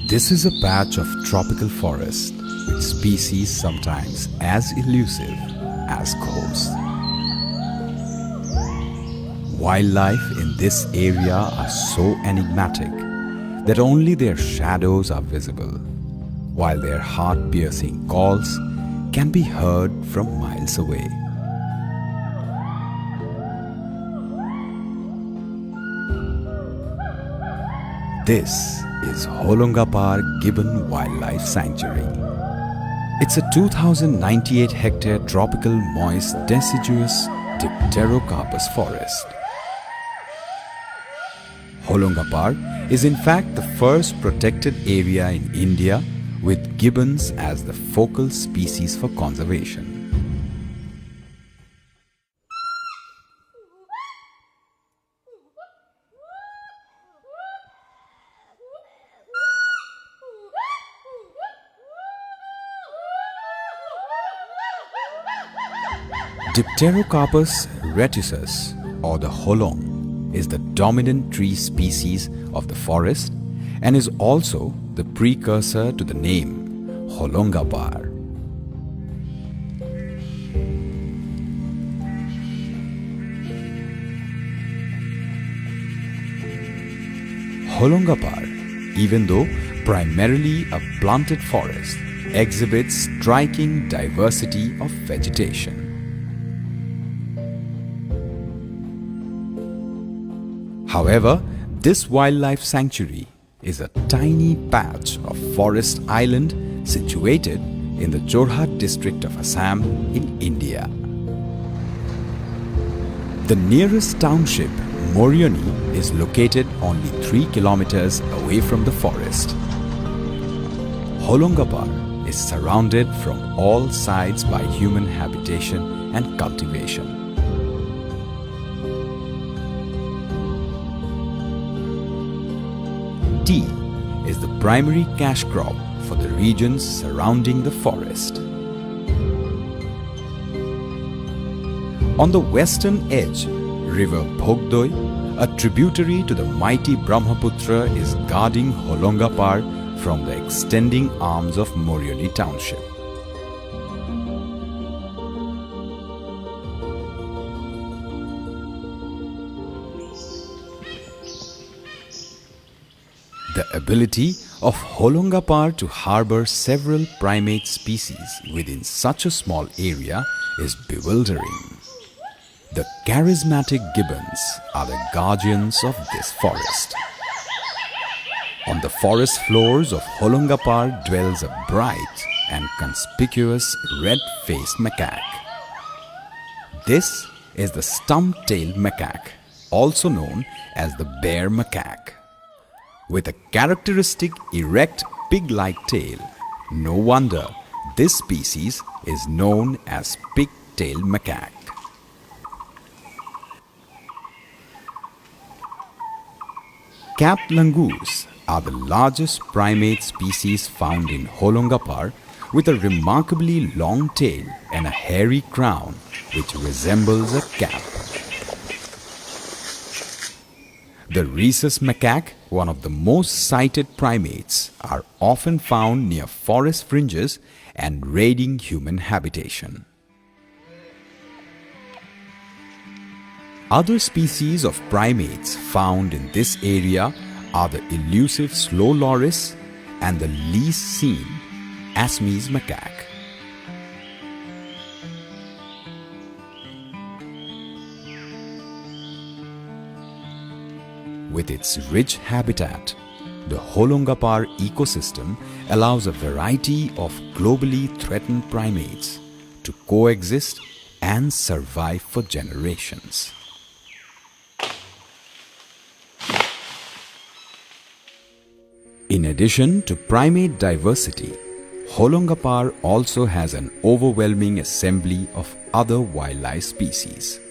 This is a patch of tropical forest with species sometimes as elusive as ghosts. Wildlife in this area are so enigmatic that only their shadows are visible, while their heart-piercing calls can be heard from miles away. This is Holongapar Gibbon Wildlife Sanctuary. It's a 2,098-hectare tropical moist deciduous Dipterocarpus forest. Holongapar is in fact the first protected area in India with gibbons as the focal species for conservation. Dipterocarpus reticus, or the holong, is the dominant tree species of the forest and is also the precursor to the name Holongapar. Holongapar, even though primarily a planted forest, exhibits striking diversity of vegetation. However, this wildlife sanctuary is a tiny patch of forest island situated in the Jorhat district of Assam in India. The nearest township, Morioni, is located only 3 kilometers away from the forest. Holongapar is surrounded from all sides by human habitation and cultivation. Tea is the primary cash crop for the regions surrounding the forest. On the western edge, river Bhogdoi, a tributary to the mighty Brahmaputra, is guarding Holongapar from the extending arms of Morioni township. The ability of Holongapar to harbor several primate species within such a small area is bewildering. The charismatic gibbons are the guardians of this forest. On the forest floors of Holongapar dwells a bright and conspicuous red-faced macaque. This is the stump-tailed macaque, also known as the bear macaque. With a characteristic erect pig-like tail, no wonder this species is known as pig-tailed macaque. Capped langurs are the largest primate species found in Holongapar, with a remarkably long tail and a hairy crown which resembles a cap. The rhesus macaque, one of the most cited primates, are often found near forest fringes and raiding human habitation. Other species of primates found in this area are the elusive slow loris and the least seen Assamese macaque. With its rich habitat, the Holongapar ecosystem allows a variety of globally threatened primates to coexist and survive for generations. In addition to primate diversity, Holongapar also has an overwhelming assembly of other wildlife species.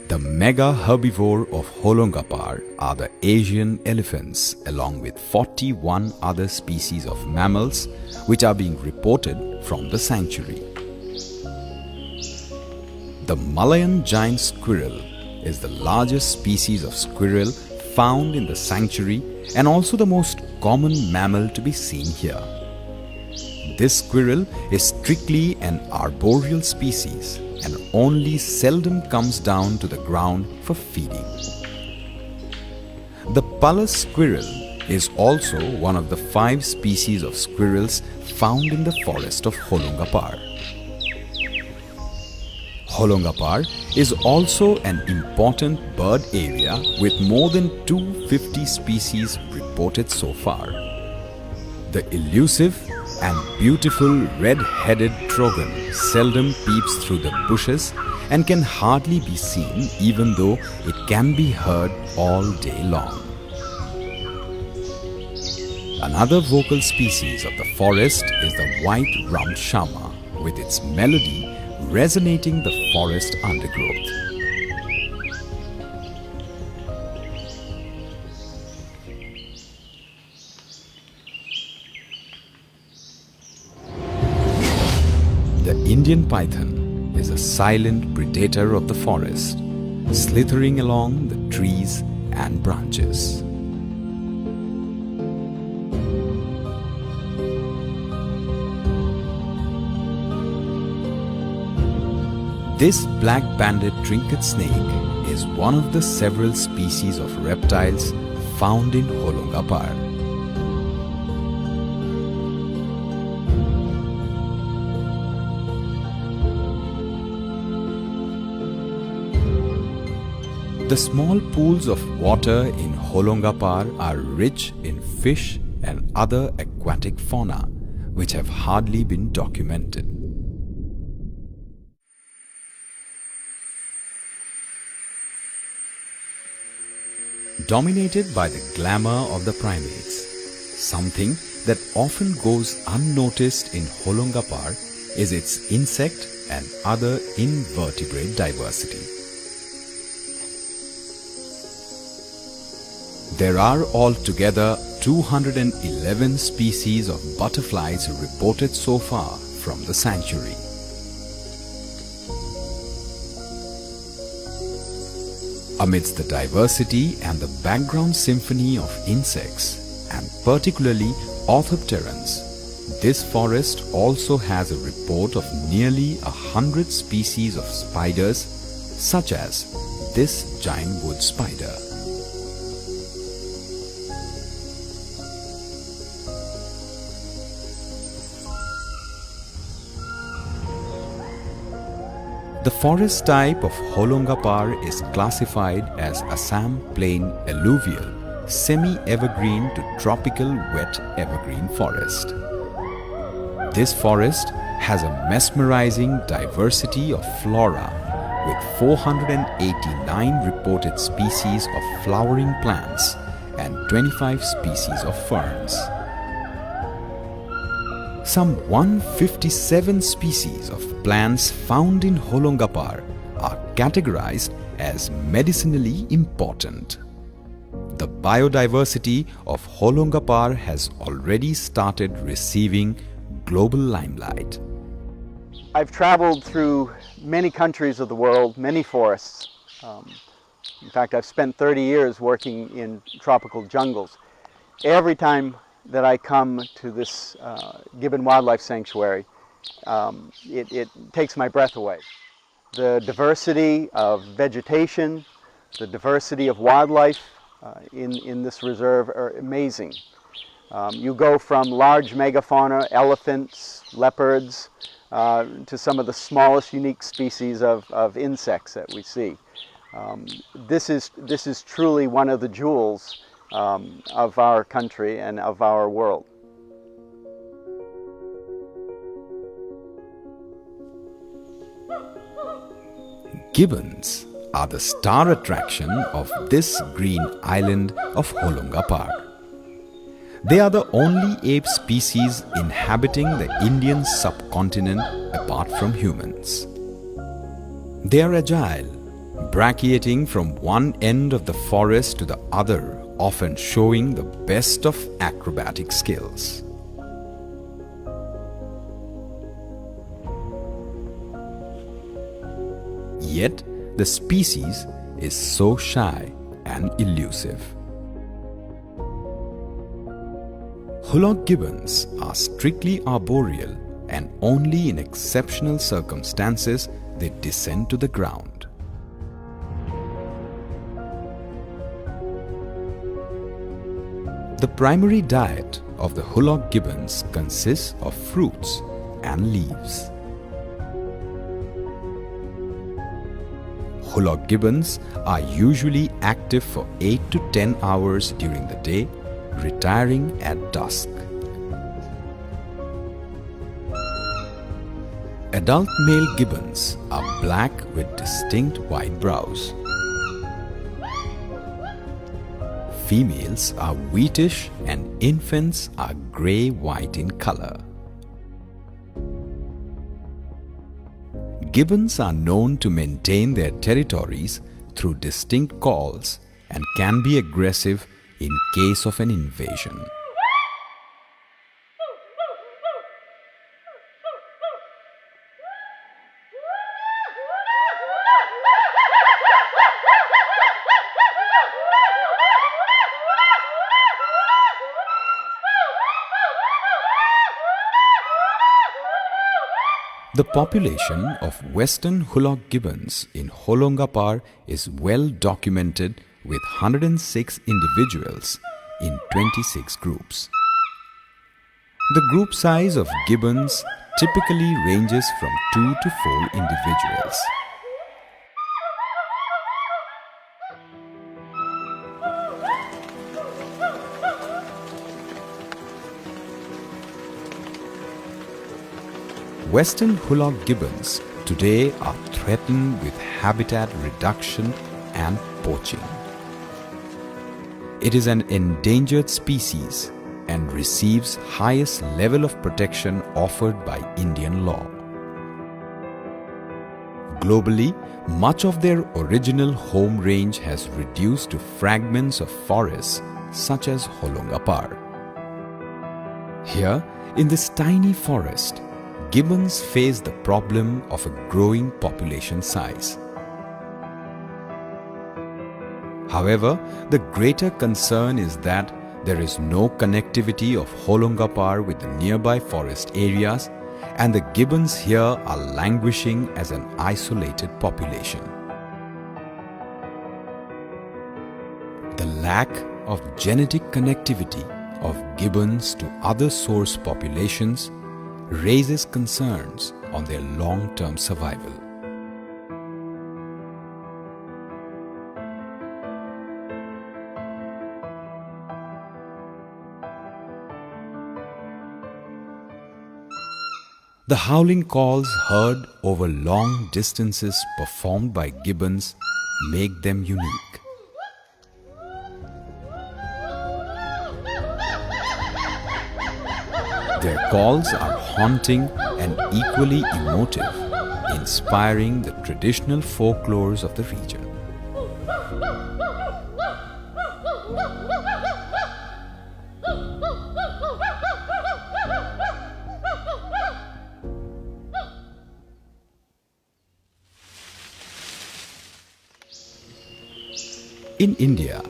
The mega herbivore of Holongapar are the Asian elephants, along with 41 other species of mammals which are being reported from the sanctuary. The Malayan giant squirrel is the largest species of squirrel found in the sanctuary and also the most common mammal to be seen here. This squirrel is strictly an arboreal species and only seldom comes down to the ground for feeding. The Pallas squirrel is also one of the 5 species of squirrels found in the forest of Holungapar. Holungapar is also an important bird area with more than 250 species reported so far. The elusive and beautiful red-headed trogon seldom peeps through the bushes and can hardly be seen even though it can be heard all day long. Another vocal species of the forest is the white-rumped shama, with its melody resonating the forest undergrowth. The Indian python is a silent predator of the forest, slithering along the trees and branches. This black-banded trinket snake is one of the several species of reptiles found in Holungapar. The small pools of water in Holungapar are rich in fish and other aquatic fauna, which have hardly been documented. Dominated by the glamour of the primates, something that often goes unnoticed in Holungapar is its insect and other invertebrate diversity. There are altogether 211 species of butterflies reported so far from the sanctuary. Amidst the diversity and the background symphony of insects, and particularly orthopterans, this forest also has a report of nearly 100 species of spiders, such as this giant wood spider. The forest type of Holungapar is classified as Assam Plain Alluvial, semi-evergreen to tropical wet evergreen forest. This forest has a mesmerizing diversity of flora with 489 reported species of flowering plants and 25 species of ferns. Some 157 species of plants found in Holungapar are categorized as medicinally important. The biodiversity of Holungapar has already started receiving global limelight. I've traveled through many countries of the world, many forests. In fact, I've spent 30 years working in tropical jungles. Every time that I come to this Gibbon Wildlife Sanctuary, it takes my breath away. The diversity of vegetation, the diversity of wildlife in this reserve are amazing. You go from large megafauna, elephants, leopards, to some of the smallest unique species of insects that we see. This is truly one of the jewels of our country and of our world. Gibbons are the star attraction of this green island of Holungapar. They are the only ape species inhabiting the Indian subcontinent apart from humans. They are agile, brachiating from one end of the forest to the other, often showing the best of acrobatic skills. Yet, the species is so shy and elusive. Hoolock gibbons are strictly arboreal and only in exceptional circumstances they descend to the ground. The primary diet of the Hoolock gibbons consists of fruits and leaves. Hoolock gibbons are usually active for 8 to 10 hours during the day, retiring at dusk. Adult male gibbons are black with distinct white brows. Females are wheatish and infants are grey-white in color. Gibbons are known to maintain their territories through distinct calls and can be aggressive in case of an invasion. The population of western Hoolock gibbons in Holongapar is well documented with 106 individuals in 26 groups. The group size of gibbons typically ranges from 2 to 4 individuals. Western Hoolock gibbons today are threatened with habitat reduction and poaching. It is an endangered species and receives highest level of protection offered by Indian law. Globally, much of their original home range has reduced to fragments of forests such as Holongapar. Here, in this tiny forest, gibbons face the problem of a growing population size. However, the greater concern is that there is no connectivity of Holongapar with the nearby forest areas, and the gibbons here are languishing as an isolated population. The lack of genetic connectivity of gibbons to other source populations raises concerns on their long-term survival. The howling calls heard over long distances performed by gibbons make them unique. Their calls are haunting and equally emotive, inspiring the traditional folklores of the region. In India,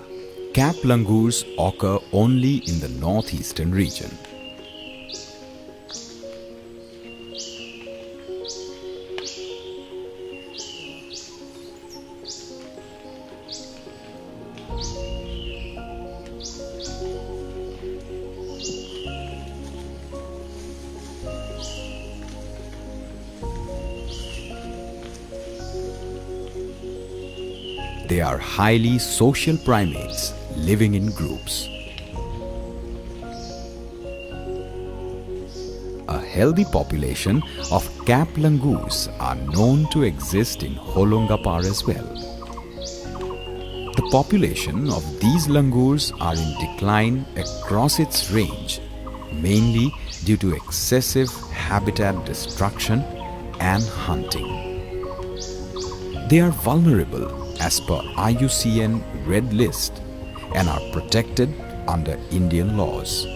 cap langurs occur only in the northeastern region. They are highly social primates living in groups. A healthy population of cap langurs are known to exist in Holongapar as well. The population of these langurs are in decline across its range, mainly due to excessive habitat destruction and hunting. They are vulnerable as per IUCN Red List and are protected under Indian laws.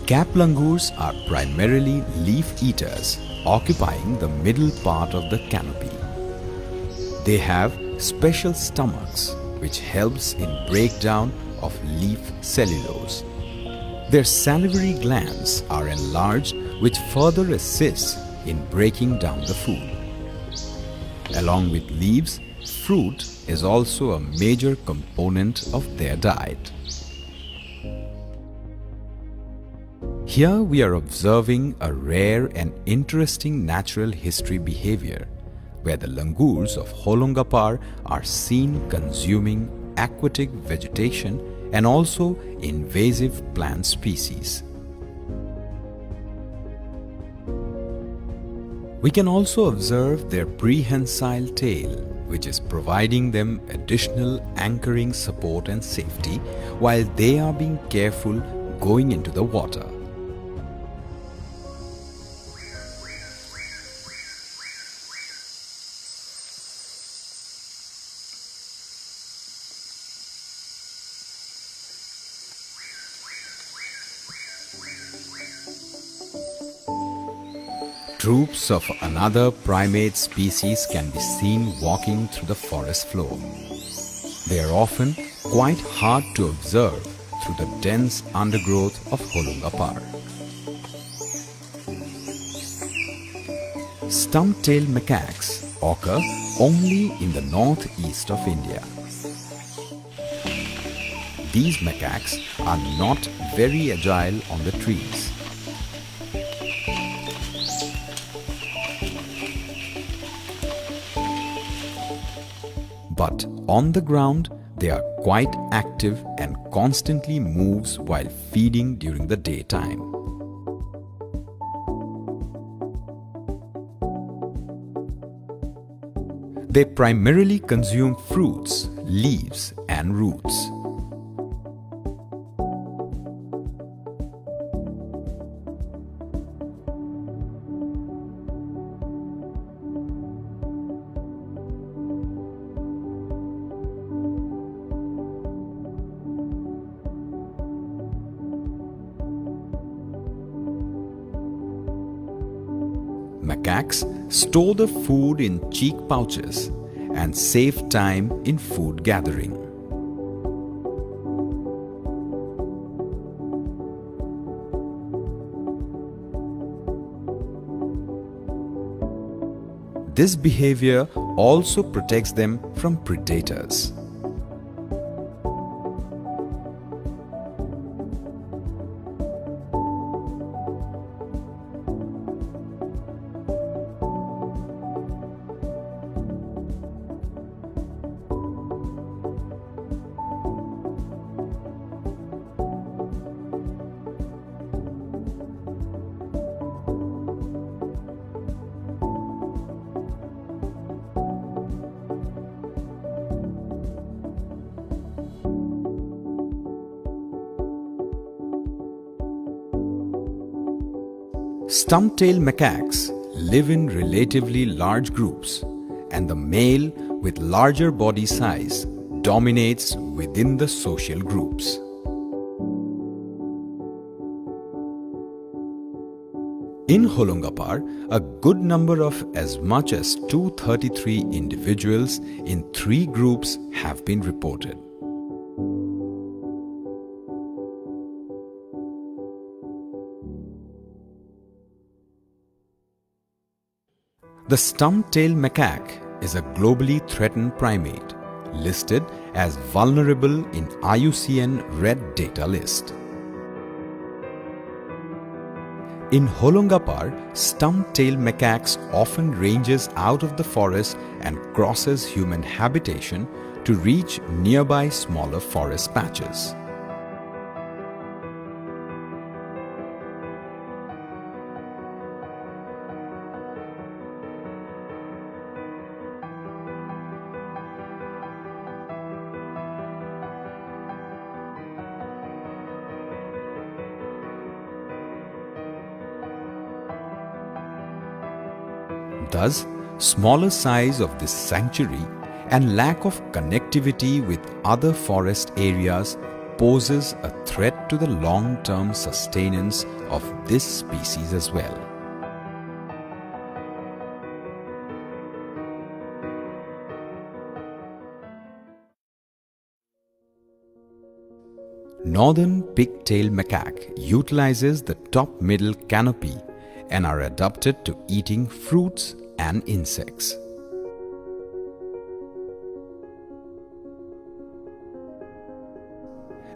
Cap langurs are primarily leaf eaters, occupying the middle part of the canopy. They have special stomachs which helps in breakdown of leaf cellulose. Their salivary glands are enlarged, which further assists in breaking down the food. Along with leaves, fruit is also a major component of their diet. Here we are observing a rare and interesting natural history behavior where the langurs of Holongapar are seen consuming aquatic vegetation and also invasive plant species. We can also observe their prehensile tail, which is providing them additional anchoring support and safety while they are being careful going into the water. Troops of another primate species can be seen walking through the forest floor. They are often quite hard to observe through the dense undergrowth of Holongapar. Stump-tailed macaques occur only in the northeast of India. These macaques are not very agile on the trees. But on the ground, they are quite active and constantly moves while feeding during the daytime. They primarily consume fruits, leaves, and roots. Macaques store the food in cheek pouches and save time in food gathering. This behavior also protects them from predators. Stump-tailed macaques live in relatively large groups, and the male with larger body size dominates within the social groups. In Holongapar, a good number of as much as 233 individuals in 3 groups have been reported. The stump-tailed macaque is a globally threatened primate, listed as vulnerable in IUCN Red Data List. In Holongapar, stump-tailed macaques often ranges out of the forest and crosses human habitation to reach nearby smaller forest patches. Thus, smaller size of this sanctuary and lack of connectivity with other forest areas poses a threat to the long-term sustenance of this species as well. Northern pigtail macaque utilizes the top middle canopy and are adapted to eating fruits and insects.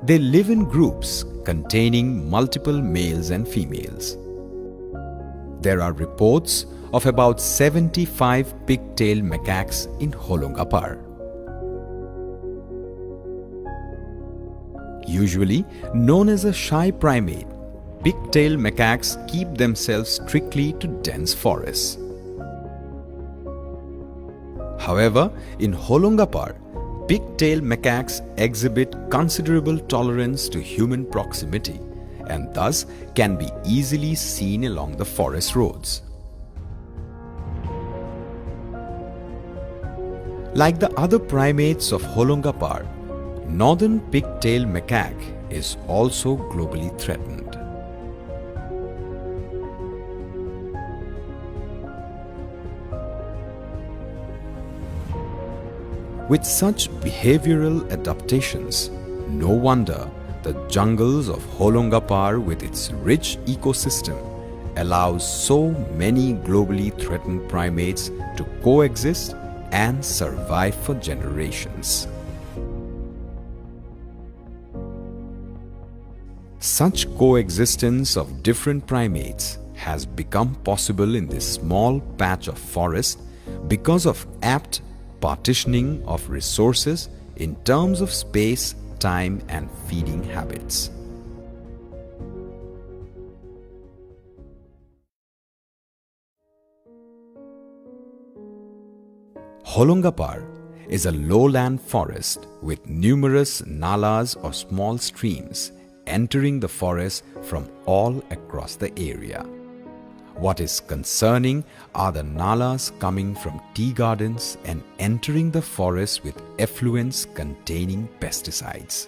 They live in groups containing multiple males and females. There are reports of about 75 pigtail macaques in Holongapar. Usually known as a shy primate, pigtail macaques keep themselves strictly to dense forests. However, in Holongapar, pigtail macaques exhibit considerable tolerance to human proximity and thus can be easily seen along the forest roads. Like the other primates of Holongapar, northern pigtail macaque is also globally threatened. With such behavioral adaptations, no wonder the jungles of Holongapar with its rich ecosystem allows so many globally threatened primates to coexist and survive for generations. Such coexistence of different primates has become possible in this small patch of forest because of apt partitioning of resources in terms of space, time, and feeding habits. Holongapar is a lowland forest with numerous nalas or small streams entering the forest from all across the area. What is concerning are the nalas coming from tea gardens and entering the forest with effluents containing pesticides.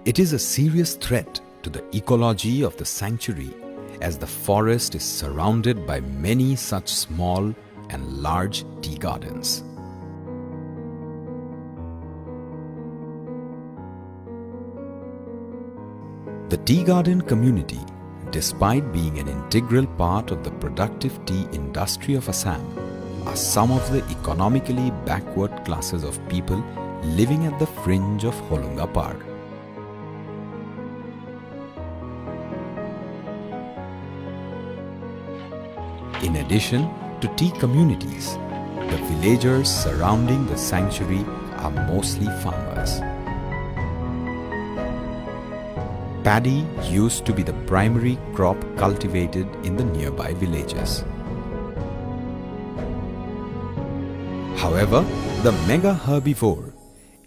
It is a serious threat to the ecology of the sanctuary as the forest is surrounded by many such small and large tea gardens. The tea garden community, despite being an integral part of the productive tea industry of Assam, are some of the economically backward classes of people living at the fringe of Holongapar. In addition to tea communities, the villagers surrounding the sanctuary are mostly farmers. Paddy used to be the primary crop cultivated in the nearby villages. However, the mega herbivore,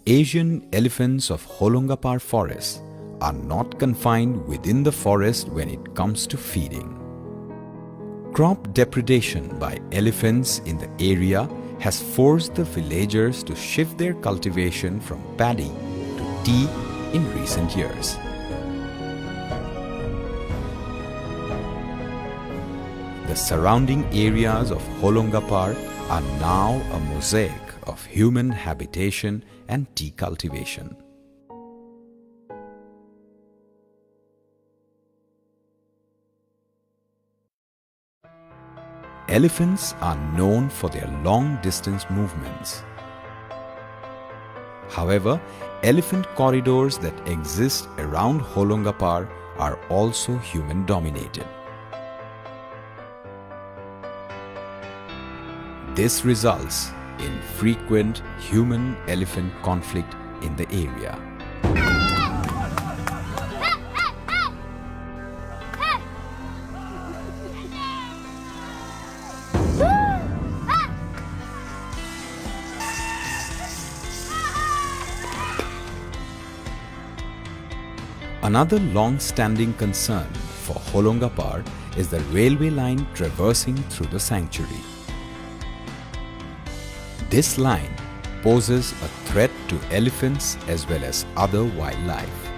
Asian elephants of Holongapar forest, are not confined within the forest when it comes to feeding. Crop depredation by elephants in the area has forced the villagers to shift their cultivation from paddy to tea in recent years. The surrounding areas of Holongapar are now a mosaic of human habitation and tea cultivation. Elephants are known for their long-distance movements. However, elephant corridors that exist around Holongapar are also human-dominated. This results in frequent human-elephant conflict in the area. Another long-standing concern for Holongapar is the railway line traversing through the sanctuary. This line poses a threat to elephants as well as other wildlife.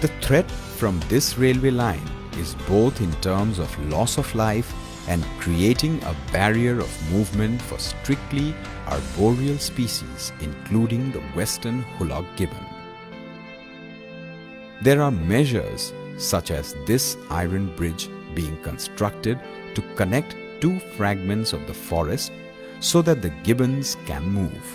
The threat from this railway line is both in terms of loss of life and creating a barrier of movement for strictly arboreal species, including the western Hullock gibbon. There are measures such as this iron bridge being constructed to connect two fragments of the forest so that the gibbons can move.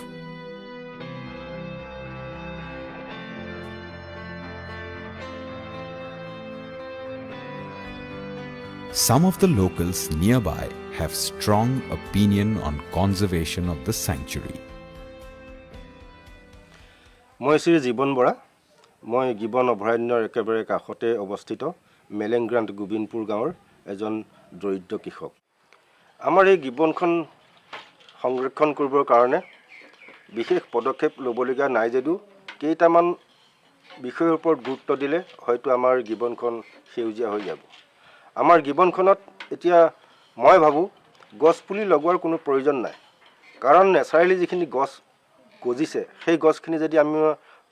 Some of the locals nearby have strong opinion on conservation of the sanctuary. মই শ্ৰী জীৱন বৰা মই gibbon অভয়াৰণ্যৰ একেবাৰে কাষতে অৱস্থিত মেলেংগ্ৰান্ট গোবিনপুৰ গাঁৱৰ এজন দৰিদ্ৰ কৃষক আমাৰ এই গিবনখন সংৰক্ষণ কৰিবৰ কাৰণে বিশেষ পদক্ষেপ ল'বলগীয়া নাই যদিও কেইটামান বিষয়ৰ ওপৰত গুৰুত্ব দিলে হয়তো আমাৰ গিবনখন সেউজীয়া হৈ যাব আমাৰ গিবনখনত এতিয়া মই ভাবো গছপুলি লগোৱাৰ কোনো প্ৰয়োজন নাই কাৰণ নেচাৰেলি যিখিনি গছ গজিছে সেই গছখিনি যদি আমি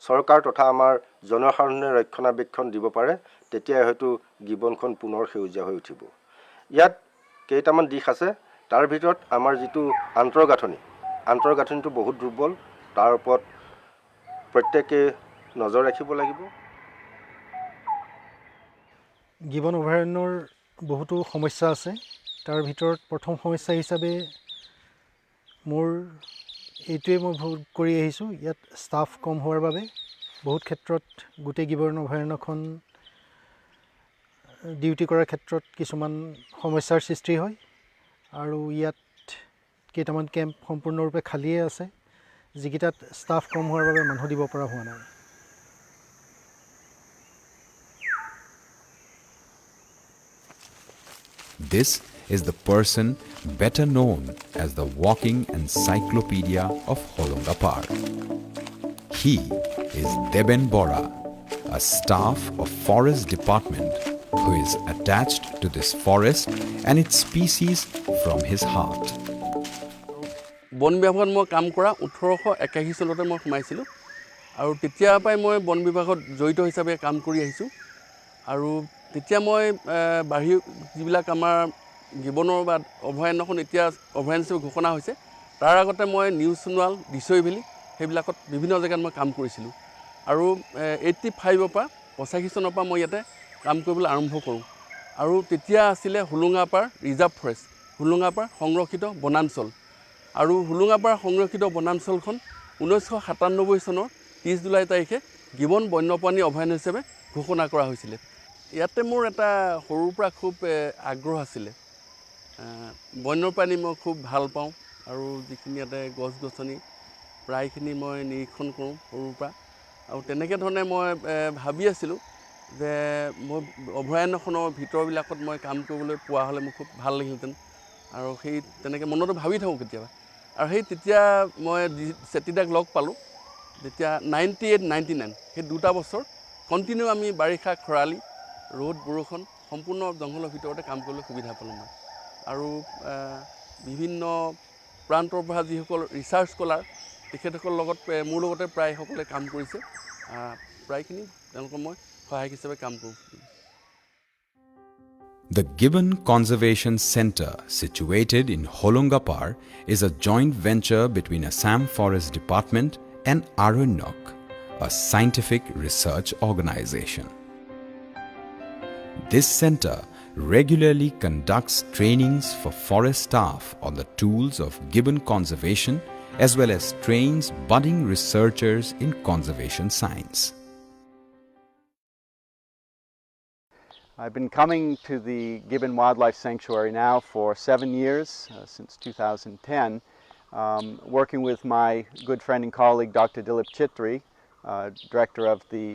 সৰকাৰ তথা আমাৰ জনসাধাৰণে ৰক্ষণাবেক্ষণ দিব পাৰে তেতিয়া হয়তো গিবনখন পুনৰ সেউজীয়া হৈ উঠিব ইয়াত কেইটামান দিশ আছে তাৰ ভিতৰত আমাৰ যিটো আন্তৰগাঁথনিটো বহুত দুৰ্বল তাৰ ওপৰত প্ৰত্যেকে নজৰ ৰাখিব লাগিব গিবন অভয়াৰণ্যৰ বহুতো সমস্যা আছে তাৰ ভিতৰত প্ৰথম সমস্যা হিচাপে মোৰ এইটোৱে মই ভোগ কৰি আহিছোঁ ইয়াত ষ্টাফ কম হোৱাৰ বাবে বহুত ক্ষেত্ৰত গোটেই গিবন অভয়াৰণ্যখন ডিউটি কৰাৰ ক্ষেত্ৰত কিছুমান সমস্যাৰ সৃষ্টি হয় আৰু ইয়াত কেইটামান কেম্প সম্পূৰ্ণৰূপে খালীয়ে আছে যিকেইটাত ষ্টাফ কম হোৱাৰ বাবে মানুহ দিব পৰা হোৱা নাই This is the person better known as the walking encyclopedia of Holonga Park. He is Deben Bora, a staff of Forest Department who is attached to this forest and its species from his heart. বন বিভাগত মই কাম কৰা 1881 চনতে মই সোমাইছিলোঁ আৰু তেতিয়াৰ পৰাই মই বন বিভাগত জড়িত হিচাপে কাম কৰি আহিছোঁ আৰু তেতিয়া মই বাহিৰ যিবিলাক আমাৰ গিবনৰ বা অভয়াৰণ্যখন এতিয়া অভয়াৰণ্য হিচাপে ঘোষণা হৈছে তাৰ আগতে মই নিউ সোণোৱাল দিছৈ ভেলী সেইবিলাকত বিভিন্ন জেগাত মই কাম কৰিছিলোঁ আৰু 85ৰ পৰা 85 চনৰ পৰা মই ইয়াতে কাম কৰিবলৈ আৰম্ভ কৰোঁ আৰু তেতিয়া আছিলে হোলোঙাপাৰ ৰিজাৰ্ভ ফৰেষ্ট হোলোঙাপাৰ সংৰক্ষিত বনাঞ্চল আৰু হোলোঙাপাৰ সংৰক্ষিত বনাঞ্চলখন 1997 চনৰ 30 জুলাই তাৰিখে গিবন বন্যপ্ৰাণী অভয়াৰণ্য হিচাপে ঘোষণা কৰা হৈছিলে ইয়াতে মোৰ এটা সৰুৰ পৰা খুব আগ্ৰহ আছিলে বন্যপ্ৰাণী মই খুব ভাল পাওঁ আৰু যিখিনি ইয়াতে গছ গছনি প্ৰায়খিনি মই নিৰীক্ষণ কৰোঁ সৰুৰ পৰা আৰু তেনেকৈ ধৰণে মই ভাবি আছিলোঁ যে মই অভয়াৰণ্যখনৰ ভিতৰবিলাকত মই কাম কৰিবলৈ পোৱা হ'লে মোৰ খুব ভাল লাগিলহেঁতেন আৰু সেই তেনেকৈ মনতো ভাবি থাকোঁ কেতিয়াবা আৰু সেই তেতিয়া মই চেতিদাক লগ পালোঁ যেতিয়া 98-99 সেই দুটা বছৰ কণ্টিনিউ আমি বাৰিষা খৰালি ৰ'দ বৰষুণ সম্পূৰ্ণ জংঘলৰ ভিতৰতে কাম কৰিবলৈ সুবিধা পালোঁ মই আৰু বিভিন্ন প্ৰান্তৰ পৰা যিসকল ৰিচাৰ্চ স্কলাৰ তেখেতসকলৰ লগত মোৰ লগতে প্ৰায় সকলে কাম কৰিছে প্ৰায়খিনি তেওঁলোকক মই সহায়ক হিচাপে কাম কৰোঁ The Gibbon Conservation Center, situated in Holongapar, is a joint venture between Assam Forest Department and Aranyok, a scientific research organization. This center regularly conducts trainings for forest staff on the tools of gibbon conservation as well as trains budding researchers in conservation science. I've been coming to the Gibbon Wildlife Sanctuary now for 7 years, since 2010, working with my good friend and colleague Dr. Dilip Chitri, director of the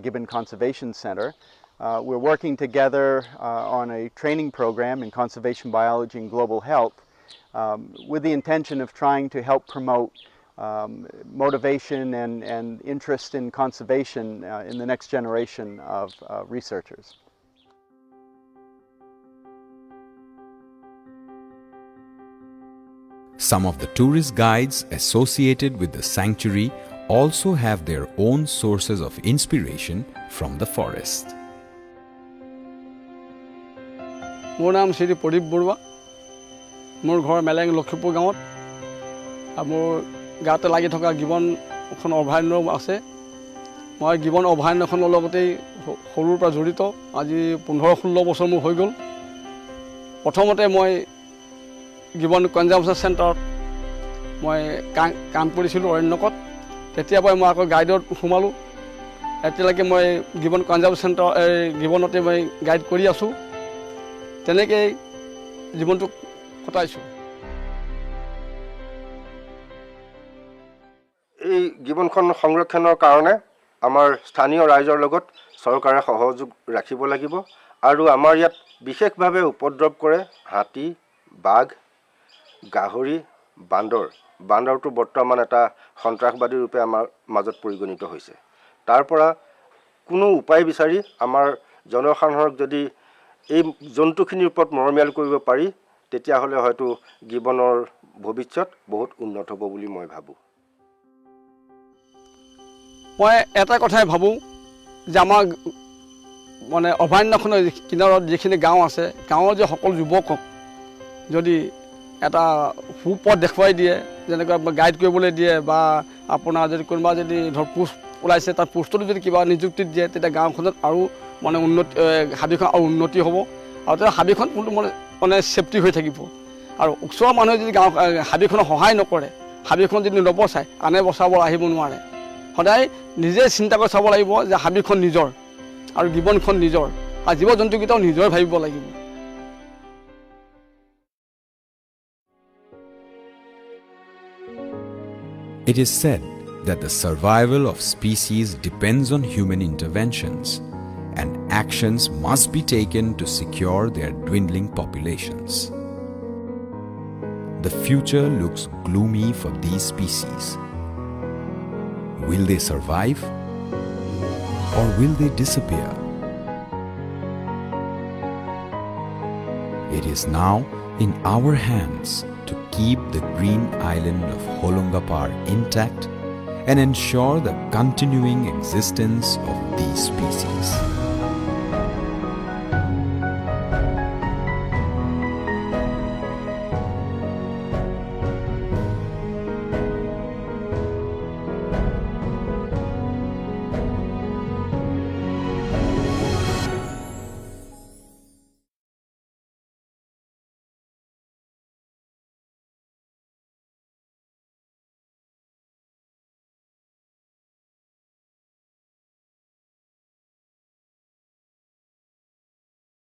Gibbon Conservation Center. We're working together on a training program in conservation biology and global health with the intention of trying to help promote motivation and interest in conservation in the next generation of researchers. Some of the tourist guides associated with the sanctuary also have their own sources of inspiration from the forest. মোৰ নাম শ্ৰী প্ৰদীপ বৰুৱা মোৰ ঘৰ মেলেং লক্ষীপুৰ গাঁৱত আৰু মোৰ গাঁৱতে লাগি থকা গিবন এখন অভয়াৰণ্য আছে মই গিবন অভয়াৰণ্যখনৰ লগতেই সৰুৰ পৰা জড়িত আজি 15-16 বছৰ মোৰ হৈ গ'ল প্ৰথমতে মই গিবন কনজাৰ্ভেশ্যন চেণ্টাৰত মই কাম কৰিছিলোঁ অৰণ্যকত তেতিয়াৰ পৰাই মই আকৌ গাইডত সোমালোঁ এতিয়ালৈকে মই গিবন কনজাৰ্ভেশ্যন চেণ্টাৰ গিবনতে মই গাইড কৰি আছোঁ তেনেকৈয়ে জীৱনটো কটাইছোঁ এই গিবনখন সংৰক্ষণৰ কাৰণে আমাৰ স্থানীয় ৰাইজৰ লগত চৰকাৰে সহযোগ ৰাখিব লাগিব আৰু আমাৰ ইয়াত বিশেষভাৱে উপদ্ৰৱ কৰে হাতী বাঘ গাহৰি বান্দৰটো বৰ্তমান এটা সন্ত্ৰাসবাদী ৰূপে আমাৰ মাজত পৰিগণিত হৈছে তাৰ পৰা কোনো উপায় বিচাৰি আমাৰ জনসাধাৰণক যদি এই জন্তুখিনিৰ ওপৰত মৰমিয়াল কৰিব পাৰি তেতিয়াহ'লে হয়তো গিবনৰ ভৱিষ্যত বহুত উন্নত হ'ব বুলি মই ভাবোঁ মই এটা কথাই ভাবোঁ যে আমাৰ মানে অভয়াৰণ্যখনৰ কিনাৰত যিখিনি গাঁও আছে গাঁৱৰ যে সকলো যুৱকক যদি এটা সুপথ দেখুৱাই দিয়ে যেনেকৈ গাইড কৰিবলৈ দিয়ে বা আপোনাৰ যদি কোনোবা যদি ধৰ পোষ্ট ওলাইছে তাৰ পোষ্টতো যদি কিবা নিযুক্তি দিয়ে তেতিয়া গাঁওখনত আৰু মানে হাবিখন আৰু উন্নতি হ'ব আৰু তেতিয়া হাবিখন মানে ছেফটি হৈ থাকিব আৰু ওচৰৰ মানুহে যদি হাবিখনক সহায় নকৰে হাবিখন যদি নবচায় আনে বচাব আহিব নোৱাৰে সদায় নিজে চিন্তা কৰি চাব লাগিব যে হাবিখন নিজৰ আৰু গিবনখন নিজৰ আৰু জীৱ জন্তুকেইটাও নিজৰ ভাবিব লাগিব It is said that the survival of species depends on human interventions, and actions must be taken to secure their dwindling populations. The future looks gloomy for these species. Will they survive or will they disappear? It is now in our hands to keep the green island of Holungapar intact and ensure the continuing existence of these species.